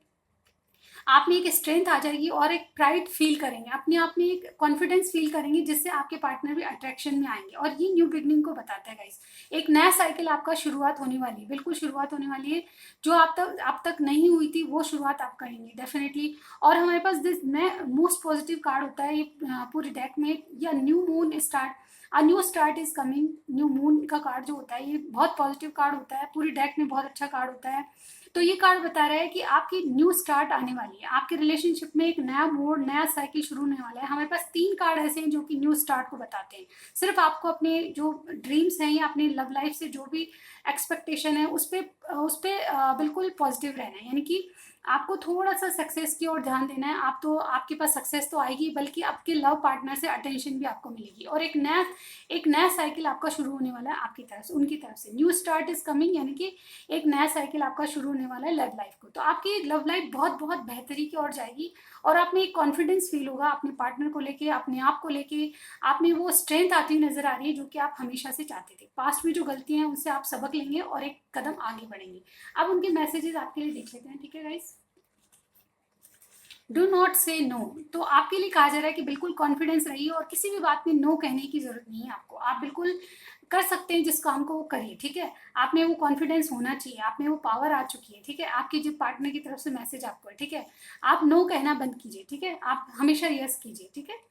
आप में एक स्ट्रेंथ आ जाएगी और एक प्राइड फील करेंगे, अपने आप में एक कॉन्फिडेंस फील करेंगे, जिससे आपके पार्टनर भी अट्रैक्शन में आएंगे, और ये न्यू बिगनिंग को बताता है गाइस। एक नया साइकिल आपका शुरुआत होने वाली है, बिल्कुल शुरुआत होने वाली है, जो आप तक नहीं हुई थी, वो शुरुआत आप करेंगे डेफिनेटली। और हमारे पास दिस नया मोस्ट पॉजिटिव कार्ड होता है ये पूरे डेक में, या new moon start, a new start is coming. New moon का कार्ड जो होता है, ये बहुत पॉजिटिव कार्ड होता है, पूरी डेक में बहुत अच्छा कार्ड होता है। तो ये कार्ड बता रहा है कि आपकी न्यू स्टार्ट आने वाली है, आपके रिलेशनशिप में एक नया मोड़, नया साइकिल शुरू होने वाला है। हमारे पास 3 कार्ड ऐसे हैं जो कि न्यू स्टार्ट को बताते हैं। सिर्फ आपको अपने जो ड्रीम्स हैं या अपने लव लाइफ से जो भी एक्सपेक्टेशन है, उस पे बिल्कुल पॉजिटिव रहना है, यानी कि आपको थोड़ा सा सक्सेस की ओर ध्यान देना है। आपके पास सक्सेस तो आएगी, बल्कि आपके लव पार्टनर से अटेंशन भी आपको मिलेगी, और एक नया साइकिल आपका शुरू होने वाला है आपकी तरफ से, उनकी तरफ से। न्यू स्टार्ट इज कमिंग, यानी कि एक नया साइकिल आपका शुरू होने वाला है लव लाइफ को। तो आपकी लव लाइफ बहुत बहुत बेहतरी की ओर जाएगी, और आप में एक कॉन्फिडेंस फील होगा अपने पार्टनर को लेके, अपने आप को लेके। आप में वो स्ट्रेंथ आती हुई नजर आ रही है, जो कि आप हमेशा से चाहते थे। पास्ट में जो गलतियां हैं उनसे आप सबक लेंगे और एक कदम आगे बढ़ेंगे। अब उनके मैसेजेस आपके लिए देख लेते हैं, ठीक है गाइस। डू नॉट से नो। तो आपके लिए कहा जा रहा है कि बिल्कुल कॉन्फिडेंस रहिए, और किसी भी बात में नो कहने की जरूरत नहीं है आपको। आप बिल्कुल कर सकते हैं जिस काम को वो करिए, ठीक है। आप में वो कॉन्फिडेंस होना चाहिए, आप में वो पावर आ चुकी है, ठीक है। आपकी जो पार्टनर की तरफ से मैसेज आपको है, ठीक है। आप नो कहना बंद कीजिए, ठीक है। आप हमेशा यस कीजिए, ठीक है।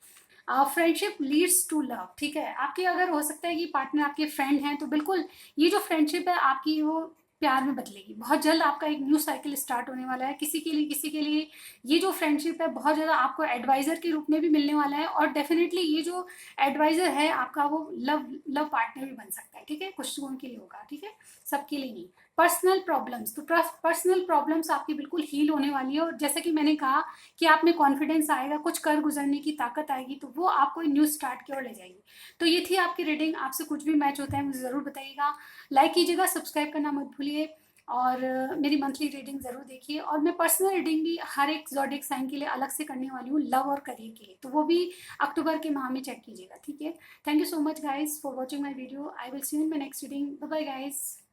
फ्रेंडशिप लीड्स टू लव, ठीक है। आपकी अगर हो सकता है कि पार्टनर आपके फ्रेंड हैं तो बिल्कुल ये जो फ्रेंडशिप है आपकी वो प्यार में बदलेगी। बहुत जल्द आपका एक न्यू साइकिल स्टार्ट होने वाला है। किसी के लिए ये जो फ्रेंडशिप है बहुत ज़्यादा आपको एडवाइज़र के रूप में भी मिलने वाला है, और डेफिनेटली ये जो एडवाइज़र है आपका वो लव लव पार्टनर भी बन सकता है, ठीक है। कुछ लोगों के लिए होगा, ठीक है, सबके लिए नहीं। पर्सनल प्रॉब्लम्स, तो पर्सनल प्रॉब्लम्स आपकी बिल्कुल हील होने वाली है, और जैसे कि मैंने कहा कि आप में कॉन्फिडेंस आएगा, कुछ कर गुजरने की ताकत आएगी, तो वो आपको न्यू स्टार्ट की ओर ले जाएगी। तो ये थी आपकी रीडिंग। आपसे कुछ भी मैच होता है मुझे ज़रूर बताइएगा, लाइक कीजिएगा, सब्सक्राइब करना मत भूलिए, और मेरी मंथली रीडिंग ज़रूर देखिए। और मैं पर्सनल रीडिंग भी हर एक ज़ोडिएक साइन के लिए अलग से करने वाली हूँ, लव और करियर के लिए, तो वो भी अक्टूबर के माह में चेक कीजिएगा, ठीक है। Thank you so much guys for watching my video. I will see you in my next reading. Bye bye guys.